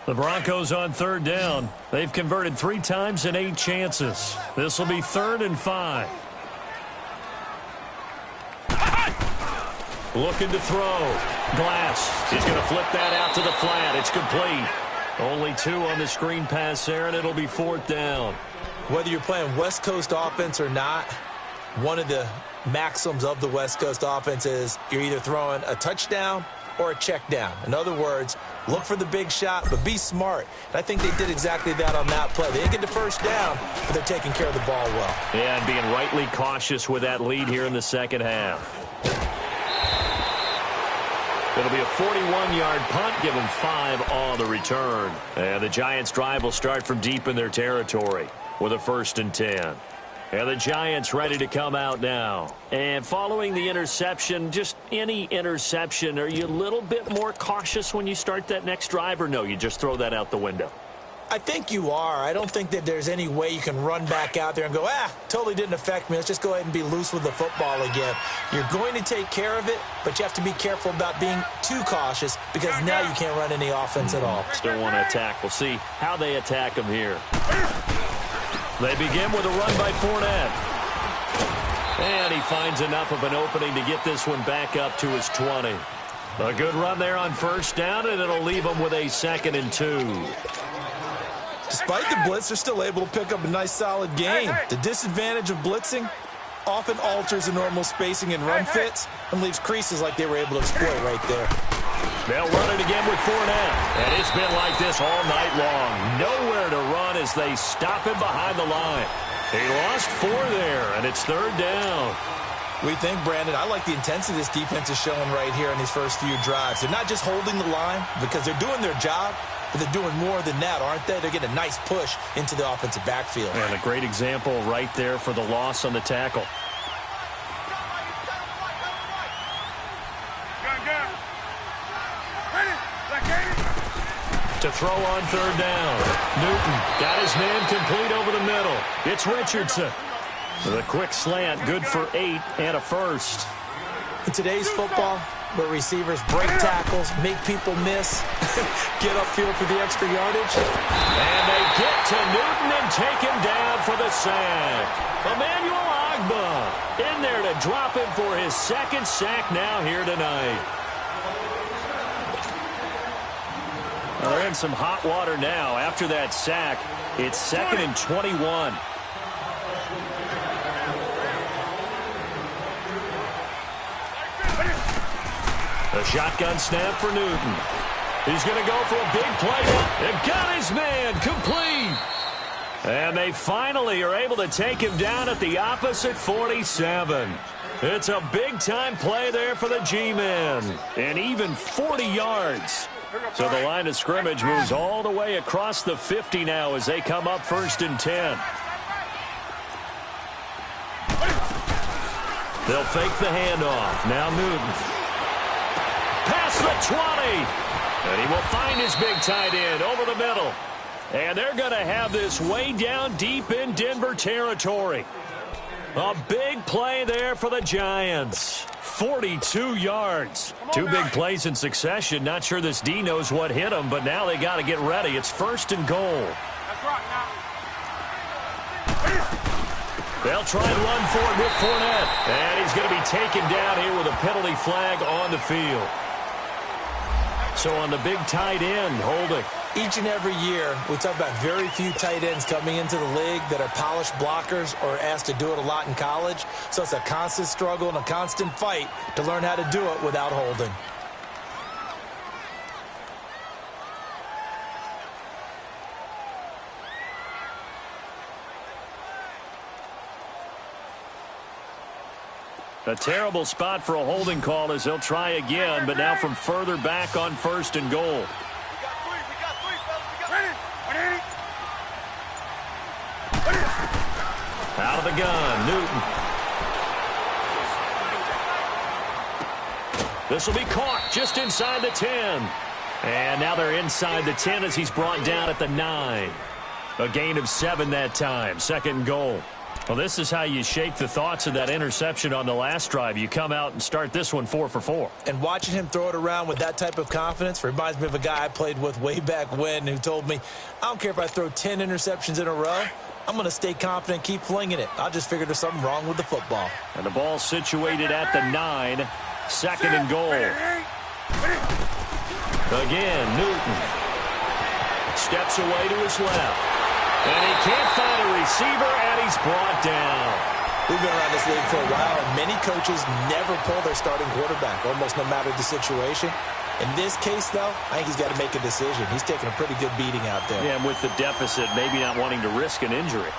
The Broncos on 3rd down. They've converted 3 times in 8 chances. This will be 3rd and 5. Looking to throw. Glass. He's going to flip that out to the flat. It's complete. Only 2 on the screen pass there, and it'll be 4th down. Whether you're playing West Coast offense or not, one of the maxims of the West Coast offense is you're either throwing a touchdown or a check down. In other words, look for the big shot, but be smart. And I think they did exactly that on that play. They didn't get the first down, but they're taking care of the ball well. Yeah, and being rightly cautious with that lead here in the second half. It'll be a 41-yard punt, give them 5 on the return. And the Giants' drive will start from deep in their territory with a 1st and 10. And the Giants ready to come out now. And following the interception, just any interception, are you a little bit more cautious when you start that next drive, or no, you just throw that out the window? I think you are. I don't think that there's any way you can run back out there and go, totally didn't affect me. Let's just go ahead and be loose with the football again. You're going to take care of it, but you have to be careful about being too cautious because now you can't run any offense at all. Still want to attack. We'll see how they attack him here. They begin with a run by Fournette. And he finds enough of an opening to get this one back up to his 20. A good run there on first down, and it'll leave him with a 2nd and 2. Despite the blitz, they're still able to pick up a nice, solid gain. The disadvantage of blitzing often alters the normal spacing and run fits and leaves creases like they were able to exploit right there. They'll run it again with Fournette. And it's been like this all night long. Nowhere to run as they stop him behind the line. He lost 4 there, and it's 3rd down. We think, Brandon, I like the intensity this defense is showing right here in these first few drives. They're not just holding the line because they're doing their job, but they're doing more than that, aren't they? They're getting a nice push into the offensive backfield. And a great example right there for the loss on the tackle. To throw on 3rd down. Newton got his man complete over the middle. It's Richardson. The quick slant, good for 8 and a first. In today's football, where receivers break tackles, make people miss, get upfield for the extra yardage. And they get to Newton and take him down for the sack. Emmanuel Ogbah in there to drop him for his 2nd sack now here tonight. They're in some hot water now. After that sack, it's 2nd and 21. A shotgun snap for Newton. He's going to go for a big play. They've got his man complete. And they finally are able to take him down at the opposite 47. It's a big-time play there for the G-men. And even 40 yards. So the line of scrimmage moves all the way across the 50 now as they come up 1st and 10. They'll fake the handoff. Now Newton. Past the 20. And he will find his big tight end over the middle. And they're going to have this way down deep in Denver territory. A big play there for the Giants. 42 yards. 2 big plays in succession. Not sure this D knows what hit him, but now they got to get ready. It's 1st and goal. They'll try and run for it with Fournette. And he's going to be taken down here with a penalty flag on the field. So on the big tight end, holding. Each and every year, we talk about very few tight ends coming into the league that are polished blockers or asked to do it a lot in college. So it's a constant struggle and a constant fight to learn how to do it without holding. A terrible spot for a holding call as they'll try again, but now from further back on 1st and goal. Out of the gun, Newton. This will be caught just inside the 10. And now they're inside the 10 as he's brought down at the 9. A gain of 7 that time, 2nd and goal. Well, this is how you shake the thoughts of that interception on the last drive. You come out and start this one 4 for 4. And watching him throw it around with that type of confidence reminds me of a guy I played with way back when who told me, I don't care if I throw 10 interceptions in a row. I'm going to stay confident, keep flinging it. I'll just figure there's something wrong with the football. And the ball situated at the 9, 2nd and goal. Again, Newton steps away to his left. And he can't find a receiver, and he's brought down. We've been around this league for a while, and many coaches never pull their starting quarterback, almost no matter the situation. In this case, though, I think he's got to make a decision. He's taking a pretty good beating out there. Yeah, and with the deficit, maybe not wanting to risk an injury.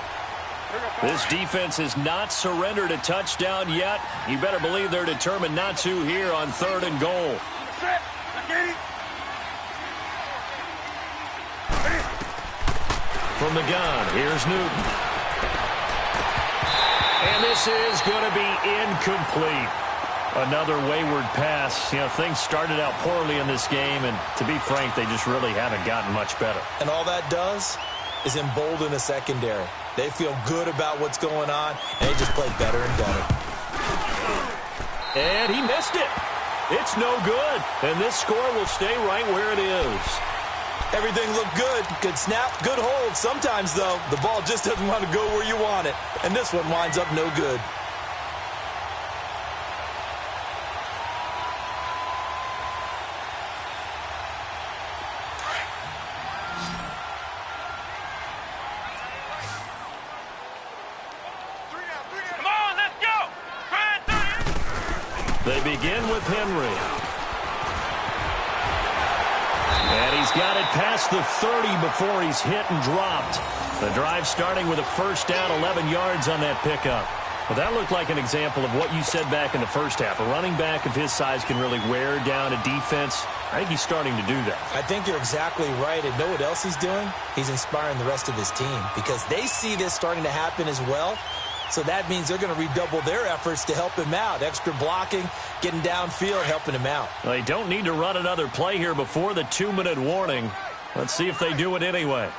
This defense has not surrendered a touchdown yet. You better believe they're determined not to here on 3rd and goal. From the gun, here's Newton. And this is going to be incomplete. Another wayward pass. You know, things started out poorly in this game, and to be frank, they just really haven't gotten much better. And all that does is embolden the secondary. They feel good about what's going on, and they just play better and better. And he missed it. It's no good. And this score will stay right where it is. Everything looked good. Good snap, good hold. Sometimes, though, the ball just doesn't want to go where you want it. And this one winds up no good. Come on, let's go. They begin with Henry. And he's got it past the 30 before he's hit and dropped. The drive starting with a first down, 11 yards on that pickup. Well, that looked like an example of what you said back in the first half. A running back of his size can really wear down a defense. I think he's starting to do that. I think you're exactly right. And know what else he's doing? He's inspiring the rest of his team because they see this starting to happen as well. So that means they're going to redouble their efforts to help him out. Extra blocking, getting downfield, helping him out. They don't need to run another play here before the 2-minute warning. Let's see if they do it anyway.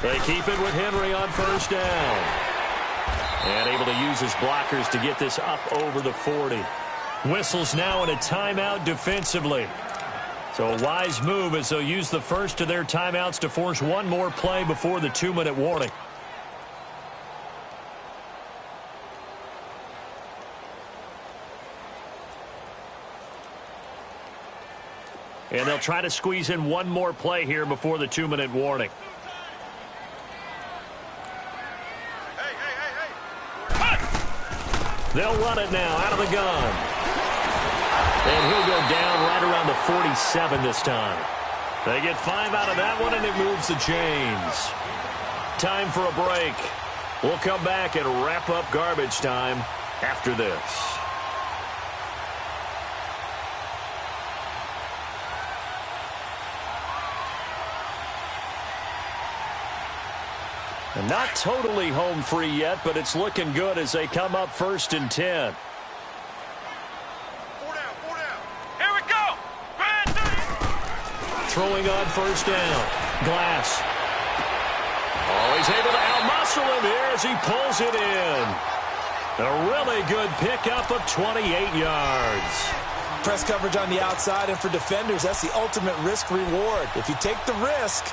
They keep it with Henry on first down. And able to use his blockers to get this up over the 40. Whistles now in a timeout defensively. So a wise move as they'll use the first of their timeouts to force one more play before the 2-minute warning. And they'll try to squeeze in one more play here before the 2-minute warning. They'll run it now out of the gun. And he'll go down right around the 47 this time. They get 5 out of that one, and it moves the chains. Time for a break. We'll come back and wrap up garbage time after this. And not totally home free yet, but it's looking good as they come up 1st and 10. 4 down, 4 down. Here we go. Throwing on first down. Glass. Oh, he's able to outmuscle him here as he pulls it in. A really good pickup of 28 yards. Press coverage on the outside, and for defenders, that's the ultimate risk-reward. If you take the risk,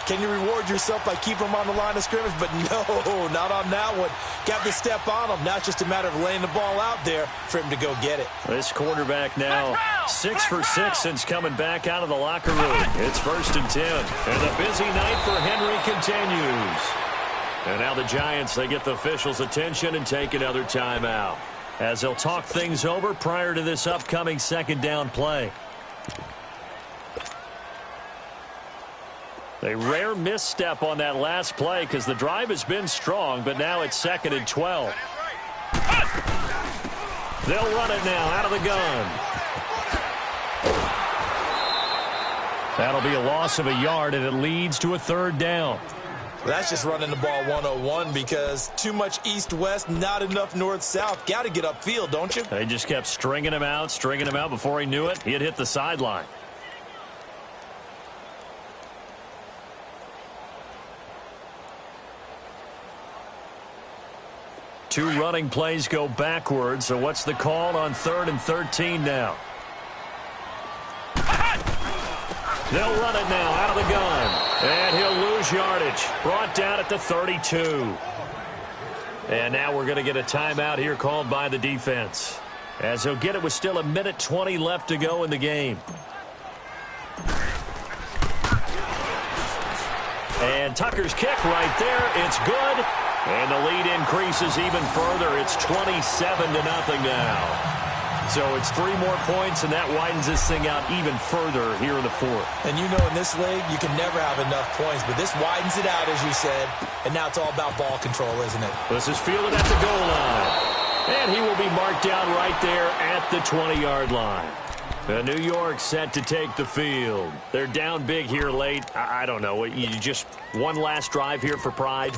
can you reward yourself by keeping them on the line of scrimmage? But no, not on that one. Got the step on him. Now it's just a matter of laying the ball out there for him to go get it. This quarterback now 6 for 6 since coming back out of the locker room. It's 1st and 10. And the busy night for Henry continues. And now the Giants, they get the officials' attention and take another timeout as they'll talk things over prior to this upcoming 2nd down play. A rare misstep on that last play because the drive has been strong, but now it's 2nd and 12. They'll run it now out of the gun. That'll be a loss of a yard, and it leads to a 3rd down. That's just running the ball 101 because too much east-west, not enough north-south. Got to get upfield, don't you? They just kept stringing him out. Before he knew it, he had hit the sideline. Two running plays go backwards, so what's the call on 3rd and 13 now? They'll run it now out of the gun. And he'll lose yardage. Brought down at the 32. And now we're going to get a timeout here called by the defense, as he'll get it with still 1:20 left to go in the game. And Tucker's kick right there. It's good. And the lead increases even further. It's 27-0 now. So it's 3 more points, and that widens this thing out even further here in the 4th. And you know in this league, you can never have enough points, but this widens it out, as you said, and now it's all about ball control, isn't it? This is fielded at the goal line. And he will be marked down right there at the 20-yard line. New York set to take the field. They're down big here late. I don't know. You just one last drive here for pride?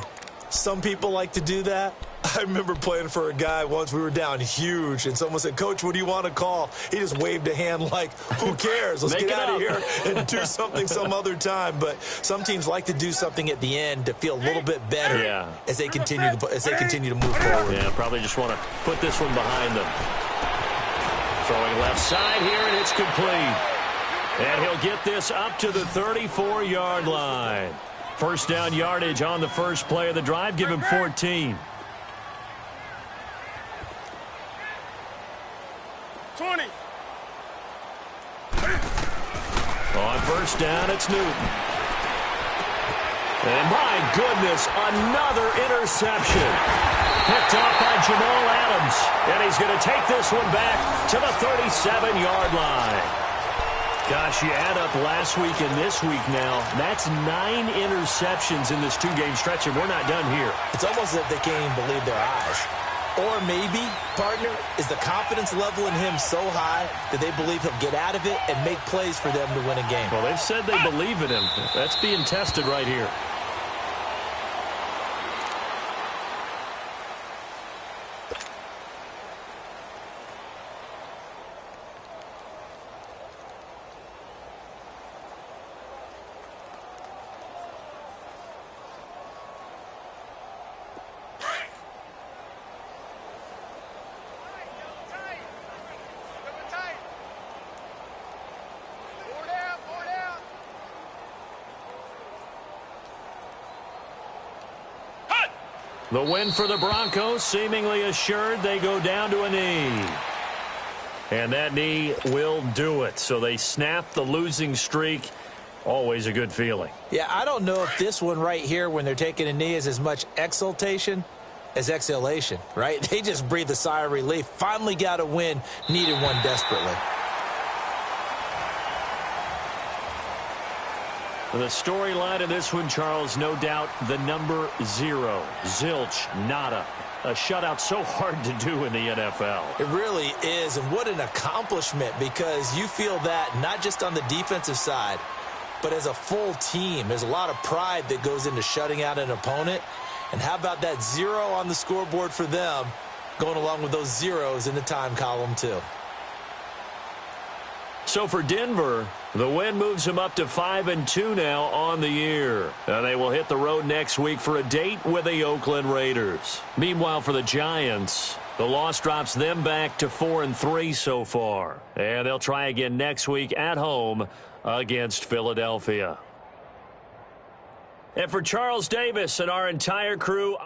Some people like to do that. I remember playing for a guy once. We were down huge, and someone said, "Coach, what do you want to call?" He just waved a hand like, who cares? Let's get out of here and do something some other time. But some teams like to do something at the end to feel a little bit better as they continue to move forward. Yeah, probably just want to put this one behind them. Throwing left side here, and it's complete. And he'll get this up to the 34-yard line. First down yardage on the first play of the drive. Give him 14. 20. On first down, it's Newton. And my goodness, another interception. Picked up by Jamal Adams. And he's going to take this one back to the 37-yard line. Gosh, you add up last week and this week now, that's 9 interceptions in this 2-game stretch, and we're not done here. It's almost as if they can't even believe their eyes. Or maybe, partner, is the confidence level in him so high that they believe he'll get out of it and make plays for them to win a game. Well, they've said they believe in him. That's being tested right here. The win for the Broncos, seemingly assured. They go down to a knee. And that knee will do it. So they snap the losing streak. Always a good feeling. Yeah, I don't know if this one right here, when they're taking a knee, is as much exultation as exhalation, right? They just breathe a sigh of relief. Finally got a win. Needed one desperately. The storyline of this one, Charles, no doubt the number 0. Zilch, nada. A shutout so hard to do in the NFL. It really is, and what an accomplishment, because you feel that not just on the defensive side, but as a full team. There's a lot of pride that goes into shutting out an opponent. And how about that 0 on the scoreboard for them, going along with those zeros in the time column too. So for Denver, the win moves them up to 5-2 now on the year. And they will hit the road next week for a date with the Oakland Raiders. Meanwhile, for the Giants, the loss drops them back to 4-3 so far. And they'll try again next week at home against Philadelphia. And for Charles Davis and our entire crew,